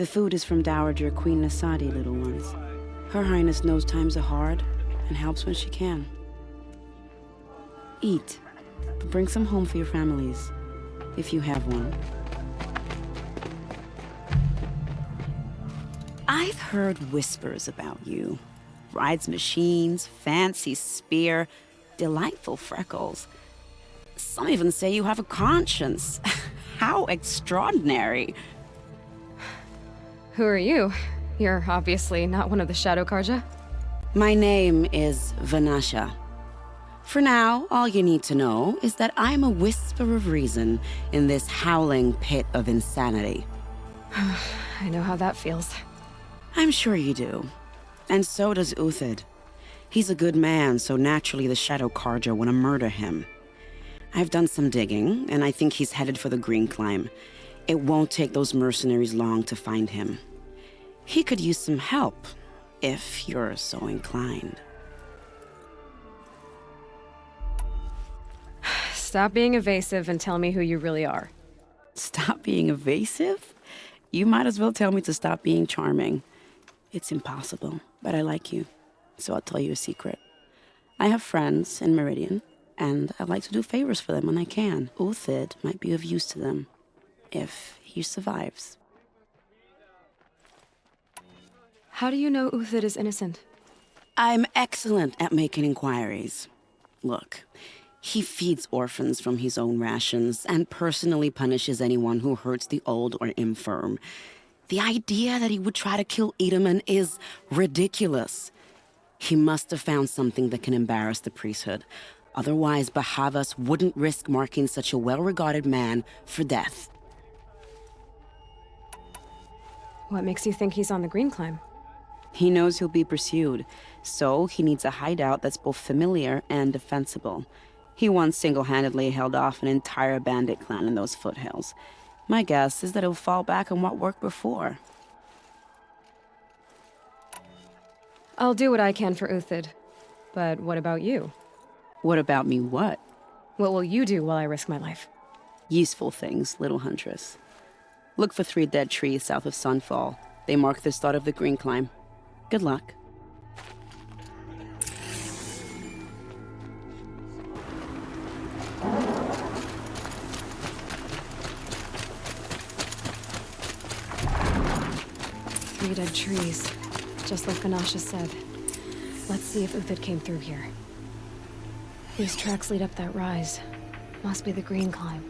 The food is from Dowager Queen Nasadi, little ones. Her Highness knows times are hard and helps when she can. Eat, but bring some home for your families, if you have one. I've heard whispers about you. Rides machines, fancy spear, delightful freckles. Some even say you have a conscience. How extraordinary. Who are you? You're obviously not one of the Shadow Karja. My name is Vanasha. For now, all you need to know is that I'm a whisper of reason in this howling pit of insanity. I know how that feels. I'm sure you do. And so does Uthid. He's a good man, so naturally the Shadow Karja want to murder him. I've done some digging, and I think he's headed for the Green Climb. It won't take those mercenaries long to find him. He could use some help, if you're so inclined. Stop being evasive and tell me who you really are. Stop being evasive? You might as well tell me to stop being charming. It's impossible, but I like you, so I'll tell you a secret. I have friends in Meridian, and I like to do favors for them when I can. Uthid might be of use to them, if he survives. How do you know Uthid is innocent? I'm excellent at making inquiries. Look, he feeds orphans from his own rations and personally punishes anyone who hurts the old or infirm. The idea that he would try to kill Edaman is ridiculous. He must have found something that can embarrass the priesthood. Otherwise, Bahavas wouldn't risk marking such a well-regarded man for death. What makes you think he's on the Green Climb? He knows he'll be pursued, so he needs a hideout that's both familiar and defensible. He once single-handedly held off an entire bandit clan in those foothills. My guess is that he'll fall back on what worked before. I'll do what I can for Uthid. But what about you? What about me what? What will you do while I risk my life? Useful things, little huntress. Look for 3 dead trees south of Sunfall. They mark the start of the Green Climb. Good luck. Three dead trees, just like Vanasha said. Let's see if Uthid came through here. These tracks lead up that rise. Must be the Green Climb.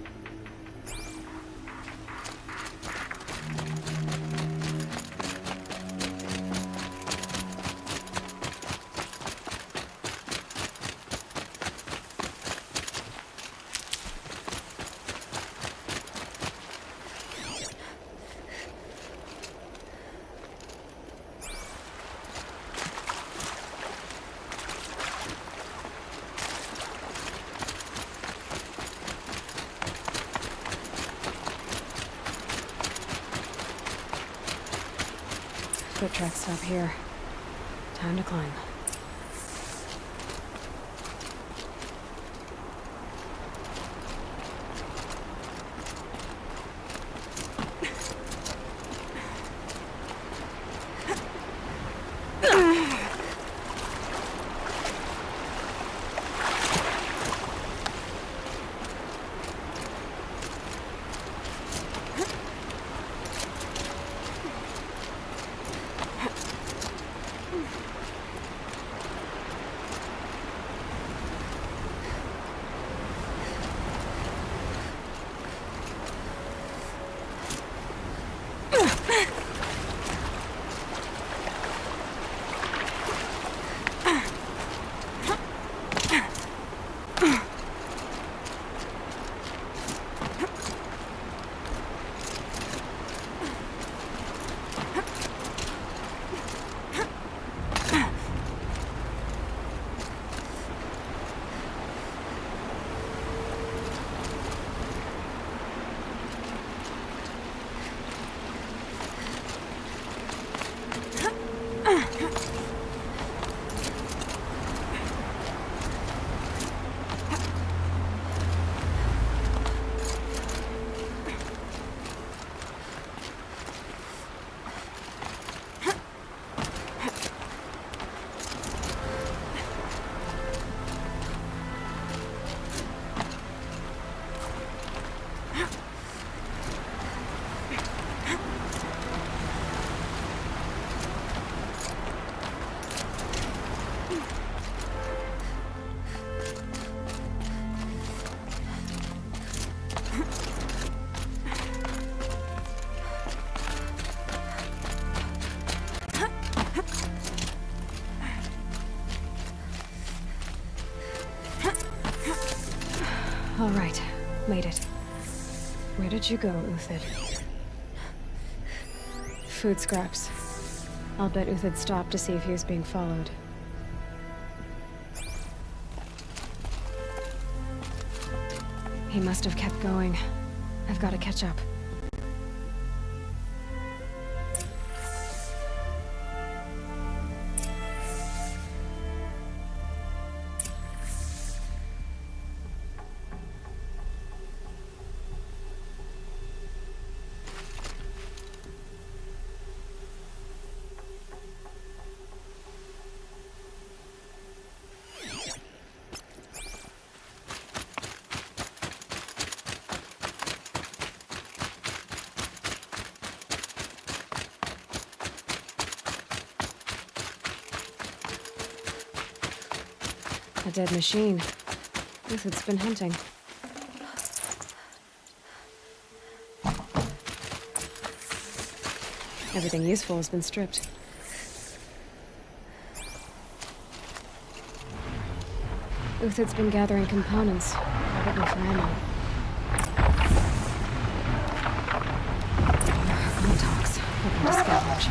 Foot tracks stop here. Time to climb. All right, made it. Where did you go, Uthid? Food scraps. I'll bet Uthid stopped to see if he was being followed. He must have kept going. I've got to catch up. A dead machine. Uthid's been hunting. Everything useful has been stripped. Uthid's been gathering components, probably for ammo. No talks. Looking to scavenge.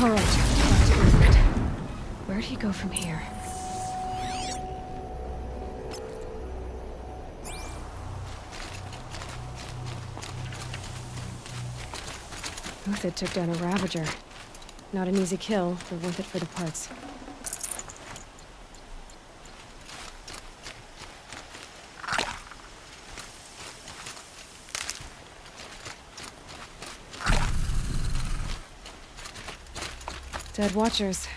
Alright, back to Uthid. Where'd he go from here? Uthid took down a Ravager. Not an easy kill, but worth it for the parts. Dead Watchers.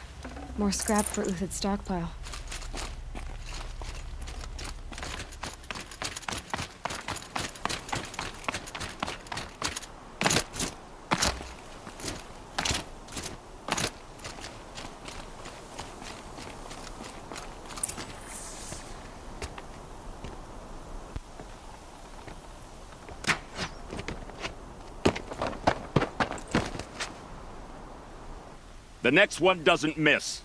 More scrap for Uthid's stockpile. The next one doesn't miss.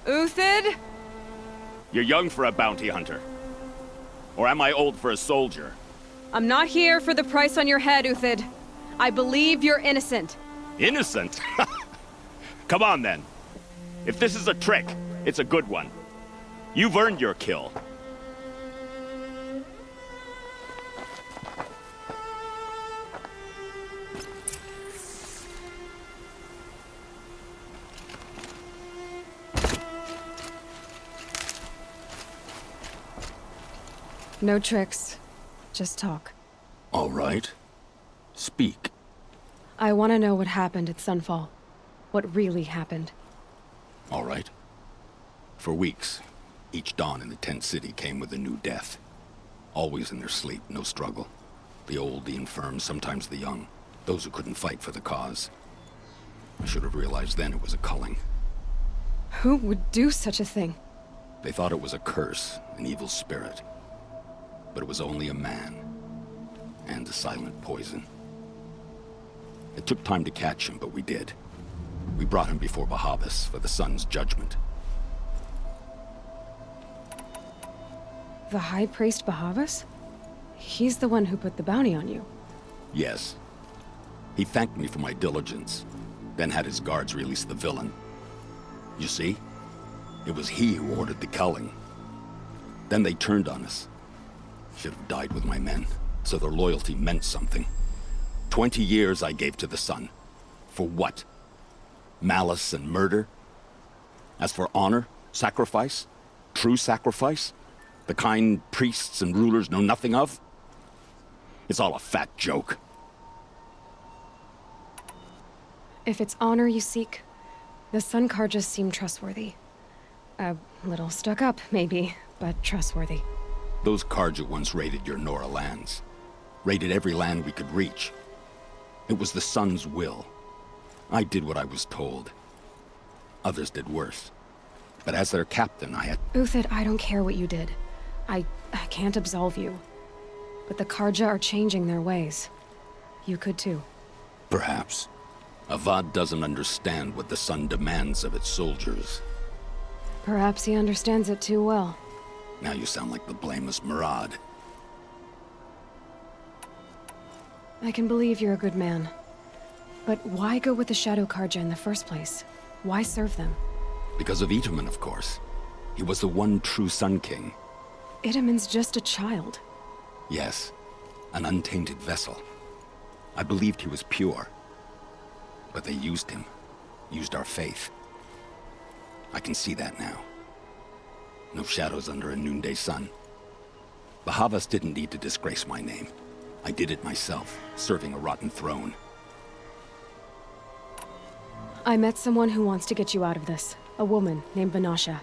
Uthid? You're young for a bounty hunter. Or am I old for a soldier? I'm not here for the price on your head, Uthid. I believe you're innocent. Innocent? Come on, then. If this is a trick, it's a good one. You've earned your kill. No tricks. Just talk. All right. Speak. I want to know what happened at Sunfall. What really happened. All right. For weeks, each dawn in the tent city came with a new death. Always in their sleep, no struggle. The old, the infirm, sometimes the young. Those who couldn't fight for the cause. I should have realized then it was a culling. Who would do such a thing? They thought it was a curse, an evil spirit. But it was only a man. And a silent poison. It took time to catch him, but we did. We brought him before Bahavas for the sun's judgment. The High Priest Bahavas? He's the one who put the bounty on you. Yes. He thanked me for my diligence, then had his guards release the villain. You see? It was he who ordered the culling. Then they turned on us. Should have died with my men, so their loyalty meant something. 20 years I gave to the sun. For what? Malice and murder? As for honor, sacrifice, true sacrifice, the kind priests and rulers know nothing of? It's all a fat joke. If it's honor you seek, the Sun Karjas seem trustworthy. A little stuck up, maybe, but trustworthy. Those Karja once raided your Nora lands. raided every land we could reach. It was the Sun's will. I did what I was told. Others did worse. But as their captain, I had... Uthid, I don't care what you did. I can't absolve you. But the Karja are changing their ways. You could too. Perhaps. Avad doesn't understand what the Sun demands of its soldiers. Perhaps he understands it too well. Now you sound like the blameless Murad. I can believe you're a good man. But why go with the Shadow Karja in the first place? Why serve them? Because of Itaman, of course. He was the one true Sun King. Itaman's just a child. Yes, an untainted vessel. I believed he was pure. But they used him. Used our faith. I can see that now. No shadows under a noonday sun. The Havas didn't need to disgrace my name. I did it myself, serving a rotten throne. I met someone who wants to get you out of this. A woman named Banasha.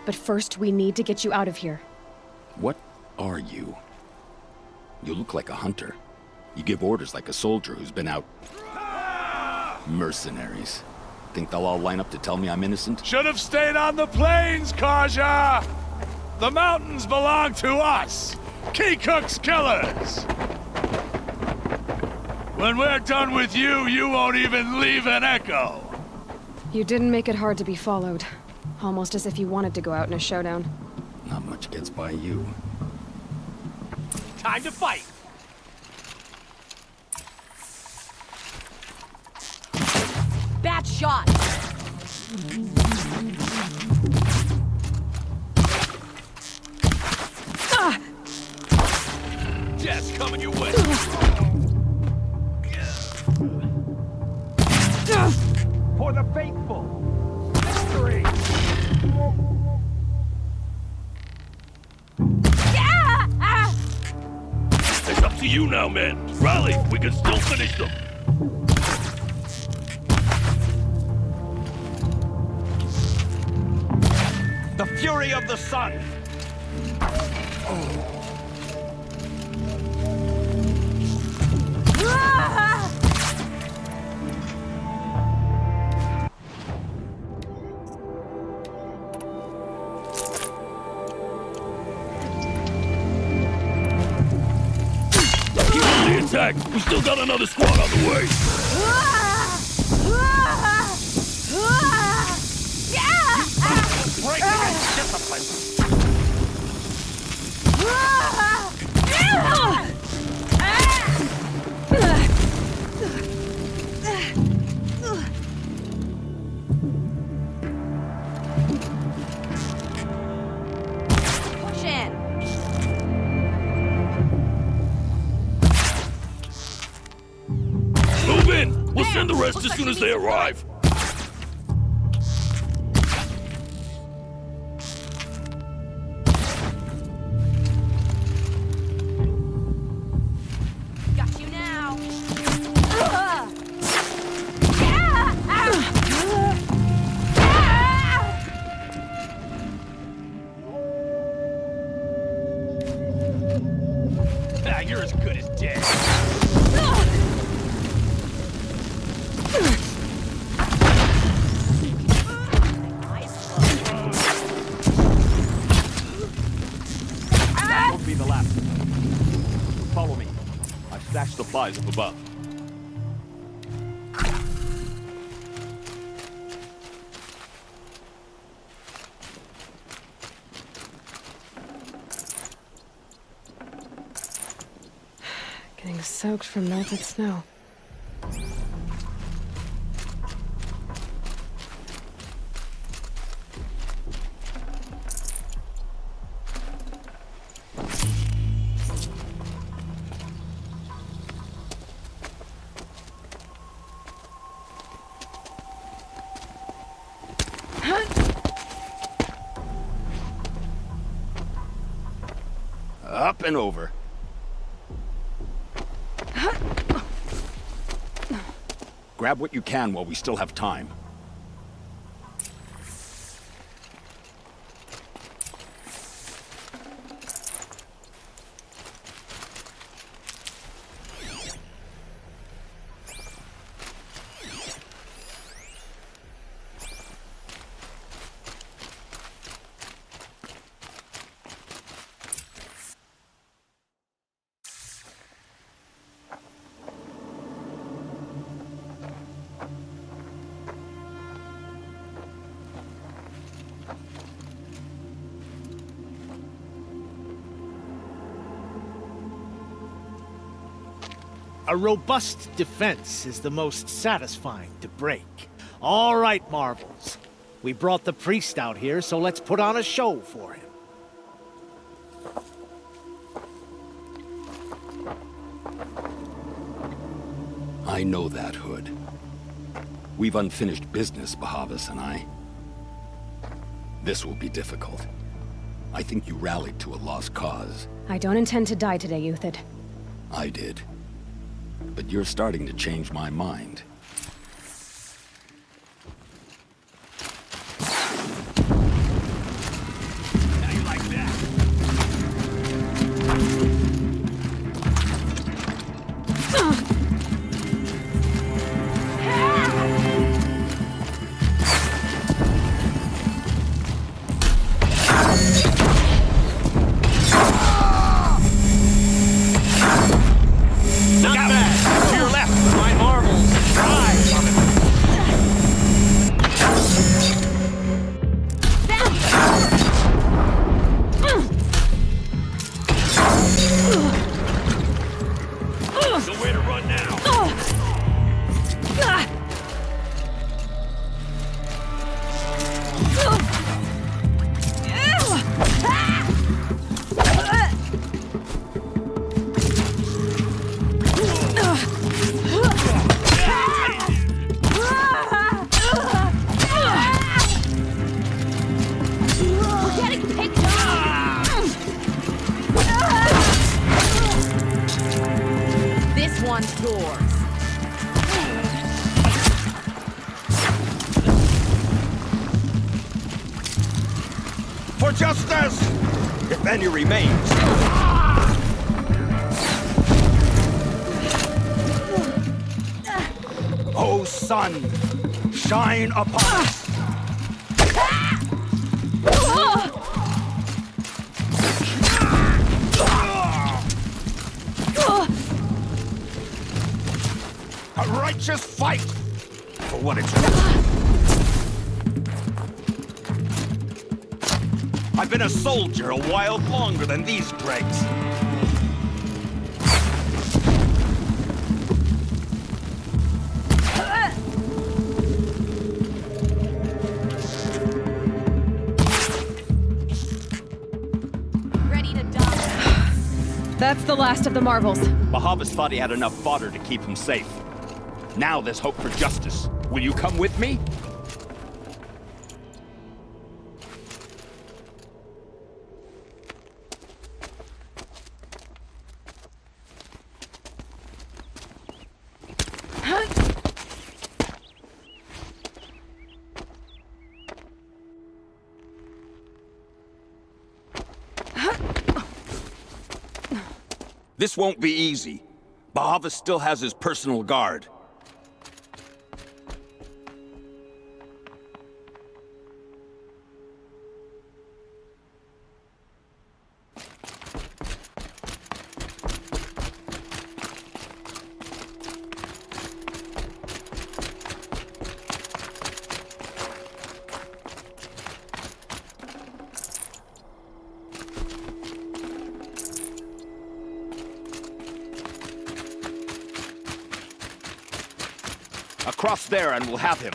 But first, we need to get you out of here. What are you? You look like a hunter. You give orders like a soldier who's been out... Mercenaries. Think they'll all line up to tell me I'm innocent? Should have stayed on the plains, Karja! The mountains belong to us! Keycook's killers! When we're done with you, you won't even leave an echo! You didn't make it hard to be followed. Almost as if you wanted to go out in a showdown. Not much gets by you. Time to fight! Bad shot! Death's coming your way! For the faithful! Victory! It's up to you now, man. Rally! We can still finish them! The fury of the sun! Keep on the attack! We still got another squad on the way! Break against discipline! Push in! Move in! We'll send the rest as soon as they arrive! Got you now! Ah, you're as good as dead! That won't be the last. Follow me. I've stashed supplies up above. Getting soaked from melted snow. Up and over. Grab what you can while we still have time. A robust defense is the most satisfying to break. All right, Marvels. We brought the priest out here, so let's put on a show for him. I know that, Hood. We've unfinished business, Bahavas and I. This will be difficult. I think you rallied to a lost cause. I don't intend to die today, Uthid. I did. But you're starting to change my mind. How you like that? Not bad! To your left! My marvels! Drive on it! Nowhere to run now! We're getting picked up! This one's yours. For justice! If any remains. O sun, shine upon us! A righteous fight for what it's worth. I've been a soldier a while longer than these dregs. Ready to die. That's the last of the marvels. Bahavas thought he had enough fodder to keep him safe. Now there's hope for justice. Will you come with me? This won't be easy. Bahavas still has his personal guard. Across there and we'll have him.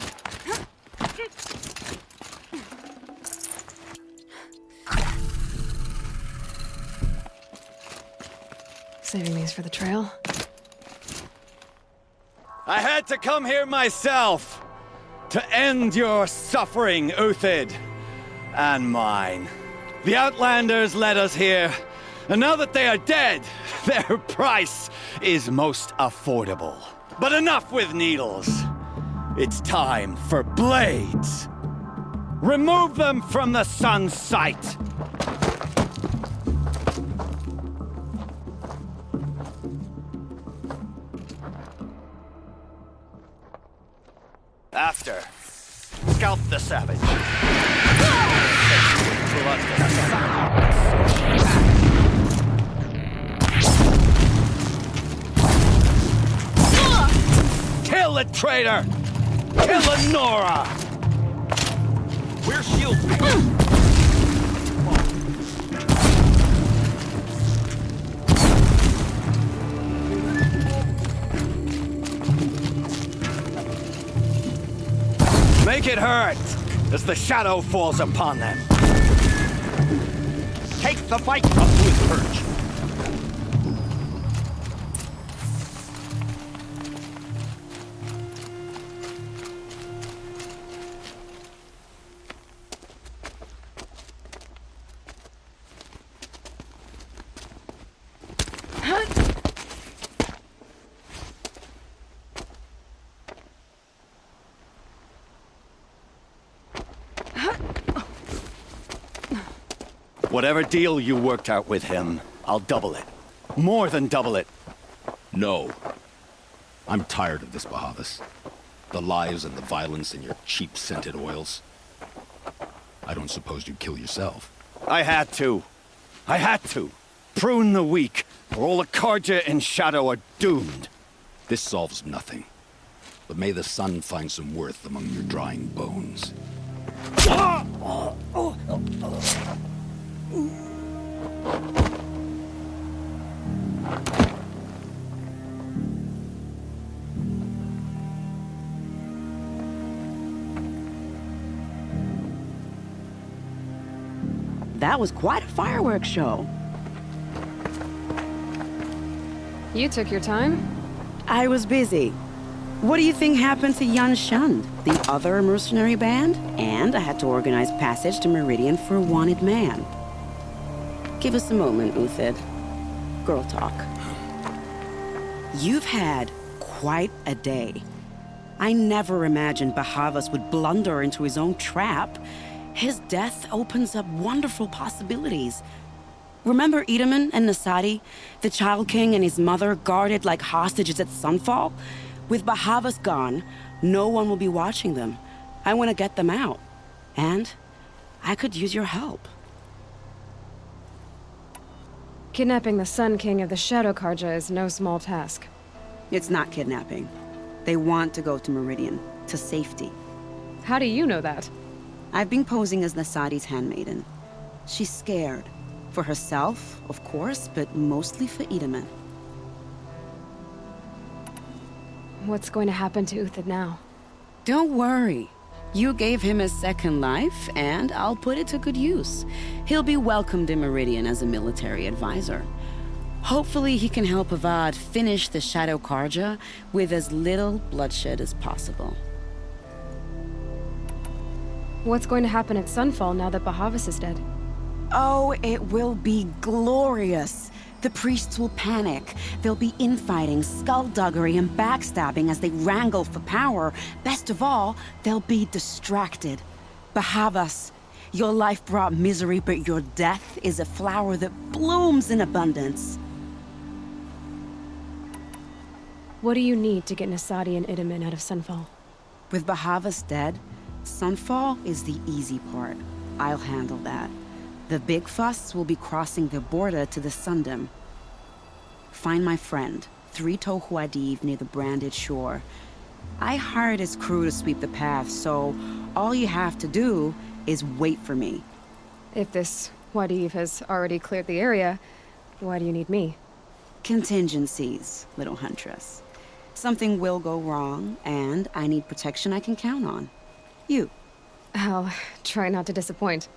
Saving these for the trail? I had to come here myself to end your suffering, Uthid, and mine. The Outlanders led us here, and now that they are dead, their price is most affordable. But enough with needles. It's time for blades. Remove them from the sun's sight. After, scalp the savage. Kill the traitor! Kill Lenora! We're shielded. it hurt as the shadow falls upon them. Take the fight up to his perch. Whatever deal you worked out with him, I'll double it. More than double it. No. I'm tired of this, Bahavas. The lies and the violence and your cheap scented oils. I don't suppose you'd kill yourself. I had to. I had to. Prune the weak, or all the Karja in Shadow are doomed. This solves nothing. But may the sun find some worth among your drying bones. That was quite a fireworks show. You took your time? I was busy. What do you think happened to Yan Shund, the other mercenary band? And I had to organize passage to Meridian for a wanted man. Give us a moment, Uthid. Girl talk. You've had quite a day. I never imagined Bahavas would blunder into his own trap. His death opens up wonderful possibilities. Remember Edaman and Nasadi, the Child King and his mother guarded like hostages at Sunfall? With Bahavas gone, no one will be watching them. I want to get them out. And I could use your help. Kidnapping the Sun King of the Shadow Karja is no small task. It's not kidnapping. They want to go to Meridian, to safety. How do you know that? I've been posing as Nasadi's handmaiden. She's scared. For herself, of course, but mostly for Edaman. What's going to happen to Uthid now? Don't worry. You gave him a second life, and I'll put it to good use. He'll be welcomed in Meridian as a military advisor. Hopefully he can help Avad finish the Shadow Karja with as little bloodshed as possible. What's going to happen at Sunfall now that Bahavas is dead? Oh, it will be glorious. The priests will panic. There'll be infighting, skullduggery, and backstabbing as they wrangle for power. Best of all, they'll be distracted. Bahavas, your life brought misery, but your death is a flower that blooms in abundance. What do you need to get Nasadi and Edaman out of Sunfall? With Bahavas dead, Sunfall is the easy part. I'll handle that. The big fuss will be crossing the border to the Sundom. Find my friend, 3 Tohuadiv near the branded shore. I hired his crew to sweep the path, so all you have to do is wait for me. If this Wadiv has already cleared the area, why do you need me? Contingencies, little huntress. Something will go wrong, and I need protection I can count on. You. I'll try not to disappoint.